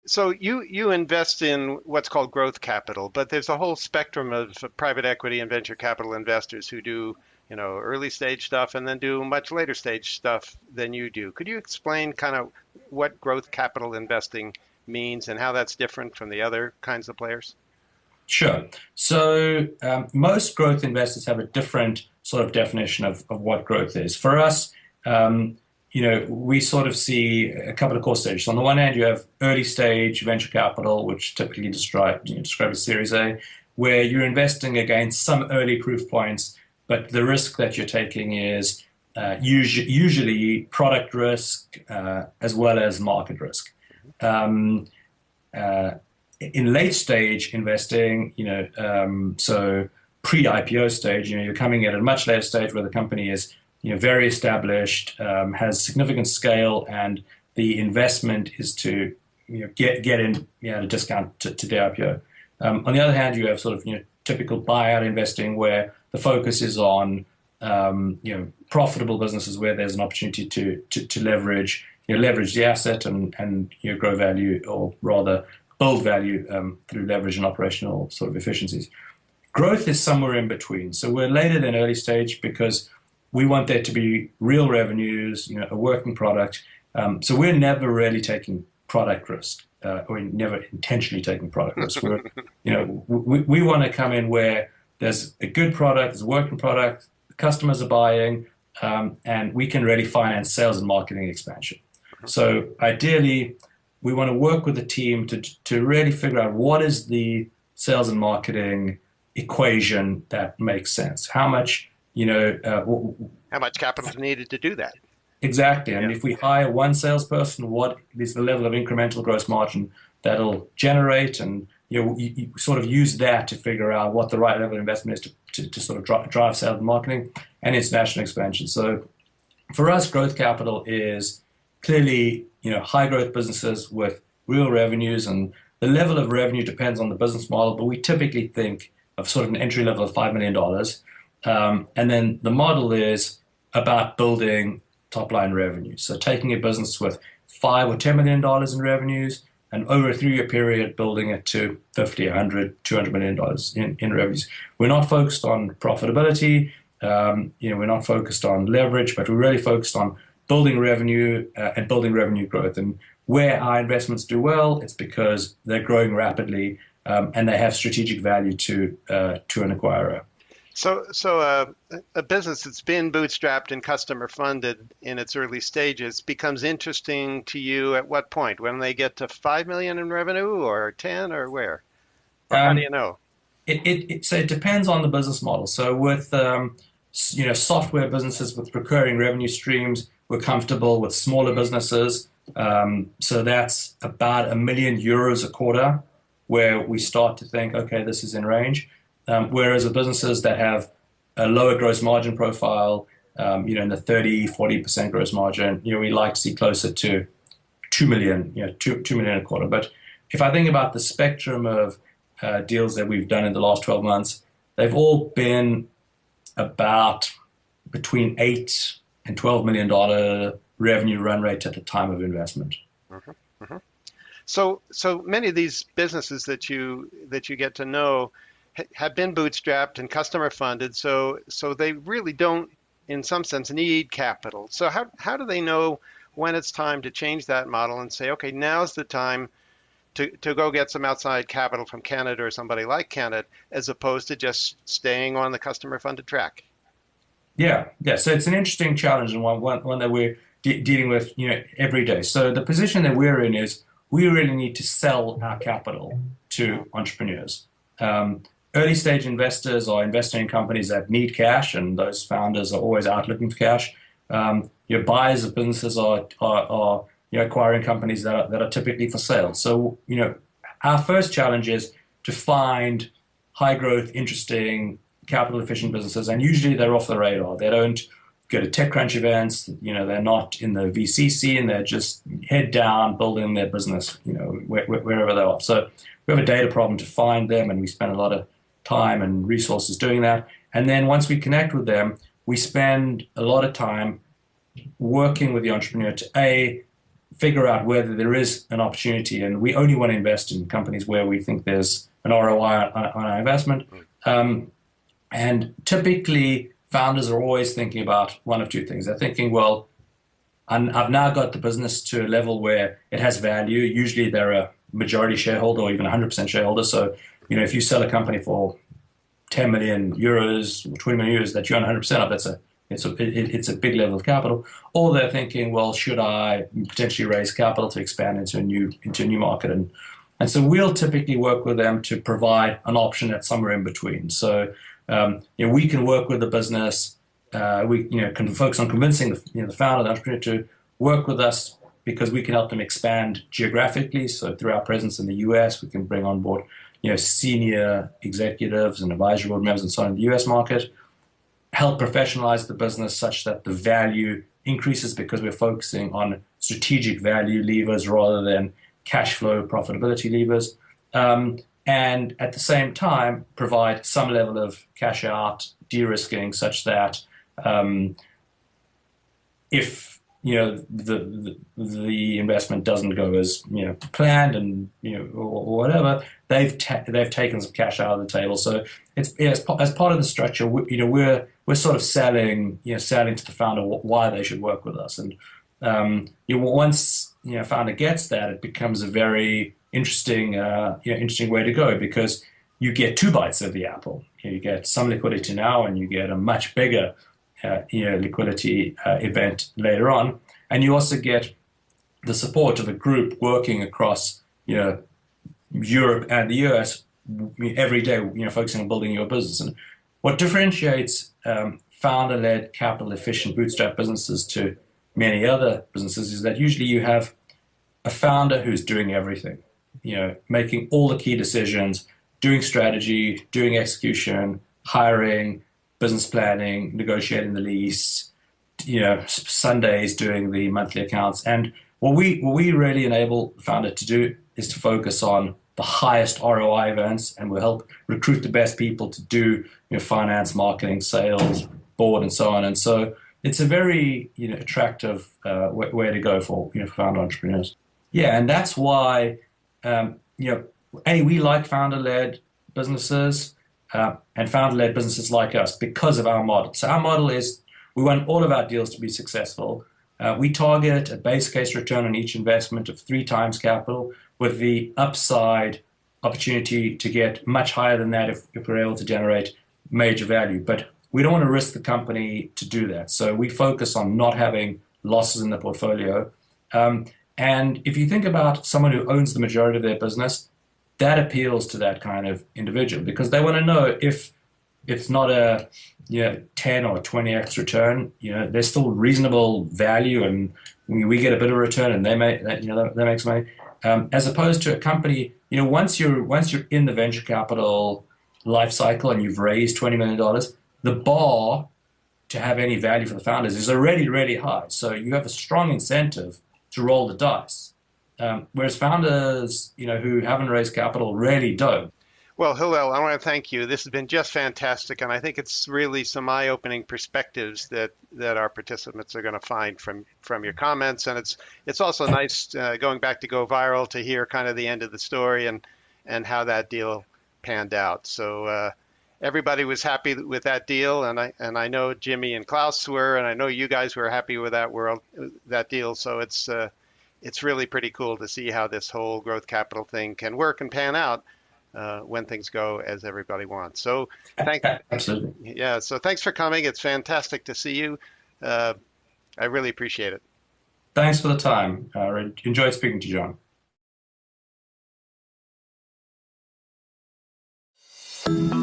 So you invest in what's called growth capital, but there's a whole spectrum of private equity and venture capital investors who do, early stage stuff and then do much later stage stuff than you do. Could you explain kind of what growth capital investing means and how that's different from the other kinds of players? Sure. So most growth investors have a different sort of definition of what growth is. For us, um, we sort of see a couple of core stages. On the one hand, you have early stage venture capital, which typically describe as Series A, where you're investing against some early proof points, but the risk that you're taking is usually product risk as well as market risk. Um, uh, in late stage investing, so pre-IPO stage, you're coming at a much later stage where the company is, very established, has significant scale, and the investment is to, get in, at a discount to the IPO. On the other hand, you have sort of, typical buyout investing where the focus is on, profitable businesses where there's an opportunity to leverage the asset and grow value, or rather build value through leverage and operational sort of efficiencies. Growth is somewhere in between. So we're later than early stage because we want there to be real revenues, a working product. So we're never really taking product risk, or never intentionally taking product risk. We want to come in where there's a good product, there's a working product, the customers are buying, and we can really finance sales and marketing expansion. So ideally, we want to work with the team to really figure out what is the sales and marketing equation that makes sense. How much capital is needed to do that? Exactly. And Yeah. if we hire one salesperson, what is the level of incremental gross margin that'll generate? And you sort of use that to figure out what the right level of investment is to sort of drive sales and marketing and international expansion. So for us, growth capital is clearly, high growth businesses with real revenues, and the level of revenue depends on the business model, but we typically think of sort of an entry level of $5 million. And then the model is about building top line revenue. So taking a business with $5 or $10 million in revenues and over a 3-year period building it to 50, 100, $200 million in revenues. We're not focused on profitability. We're not focused on leverage, but we're really focused on building revenue and building revenue growth. And where our investments do well, it's because they're growing rapidly and they have strategic value to an acquirer. So a business that's been bootstrapped and customer funded in its early stages becomes interesting to you at what point? When they get to 5 million in revenue, or 10, or where? Or how do Um, you know? so it depends on the business model. So with software businesses with recurring revenue streams, we're comfortable with smaller businesses. So that's about €1 million a quarter, where we start to think, okay, this is in range. Whereas with businesses that have a lower gross margin profile, in the 30-40% gross margin, we like to see closer to 2 million, 2 million a quarter. But if I think about the spectrum of deals that we've done in the last 12 months, they've all been about between $8 and $12 million revenue run rate at the time of investment. Mhm, mhm. So many of these businesses that you get to know have been bootstrapped and customer funded, so they really don't, in some sense, need capital. So how do they know when it's time to change that model and say, okay, now's the time to go get some outside capital from Canada or somebody like Canada, as opposed to just staying on the customer funded track? Yeah, yeah. So it's an interesting challenge and one that we're dealing with, every day. So the position that we're in is we really need to sell our capital to entrepreneurs. Early stage investors are investing in companies that need cash, and those founders are always out looking for cash. Your buyers of businesses are acquiring companies that are typically for sale. So our first challenge is to find high growth, interesting, capital efficient businesses, and usually they're off the radar. They don't go to TechCrunch events. They're not in the VC scene. They're just head down building their business. Wherever they are. So we have a data problem to find them, and we spend a lot of time and resources doing that. And then once we connect with them, we spend a lot of time working with the entrepreneur to figure out whether there is an opportunity, and we only want to invest in companies where we think there's an ROI on our investment. And typically, founders are always thinking about one of two things. They're thinking, well, I've now got the business to a level where it has value. Usually they're a majority shareholder or even 100% shareholder. So, if you sell a company for 10 million euros or 20 million euros that you own 100% of, it's a big level of capital. Or they're thinking, well, should I potentially raise capital to expand into a new market? And so we'll typically work with them to provide an option that's somewhere in between. So, we can work with the business. We can focus on convincing the founder, the entrepreneur, to work with us because we can help them expand geographically. So through our presence in the US, we can bring on board senior executives and advisory board members and so on in the US market, help professionalize the business such that the value increases because we're focusing on strategic value levers rather than cash flow profitability levers. And at the same time, provide some level of cash out de-risking such that if the investment doesn't go as planned and or whatever, they've taken some cash out of the table. So it's as part of the structure, we're sort of selling to the founder why they should work with us. And once founder gets that, it becomes a very interesting way to go because you get two bites of the apple. You get some liquidity now, and you get a much bigger liquidity event later on, and you also get the support of a group working across Europe and the US every day, focusing on building your business. And what differentiates founder-led, capital-efficient bootstrap businesses to many other businesses is that usually you have a founder who's doing everything, making all the key decisions, doing strategy, doing execution, hiring, business planning, negotiating the lease, Sundays doing the monthly accounts. And what we really enable the founder to do is to focus on the highest ROI events, and we'll help recruit the best people to do finance, marketing, sales, board, and so on. And so it's a very attractive way to go for founder entrepreneurs. Yeah, and that's why we like founder-led businesses and founder-led businesses like us because of our model. So our model is we want all of our deals to be successful. We target a base case return on each investment of 3 times capital, with the upside opportunity to get much higher than that if we're able to generate major value. But we don't want to risk the company to do that. So we focus on not having losses in the portfolio. And if you think about someone who owns the majority of their business, that appeals to that kind of individual because they want to know if it's not a 10 or 20x return, there's still reasonable value, and we get a bit of return, and they make that makes money. As opposed to a company, once you're in the venture capital life cycle and you've raised $20 million, the bar to have any value for the founders is already really high. So you have a strong incentive to roll the dice. Whereas founders, who haven't raised capital really don't. Well, Hillel, I want to thank you. This has been just fantastic, and I think it's really some eye-opening perspectives that our participants are going to find from your comments. And it's also nice going back to Go Viral to hear kind of the end of the story and how that deal panned out. So everybody was happy with that deal, and I know Jimmy and Klaus were, and I know you guys were happy with that deal. So it's really pretty cool to see how this whole growth capital thing can work and pan out when things go as everybody wants. So Absolutely. Yeah, so thanks for coming. It's fantastic to see you. I really appreciate it. Thanks for the time. Enjoyed speaking to you, John.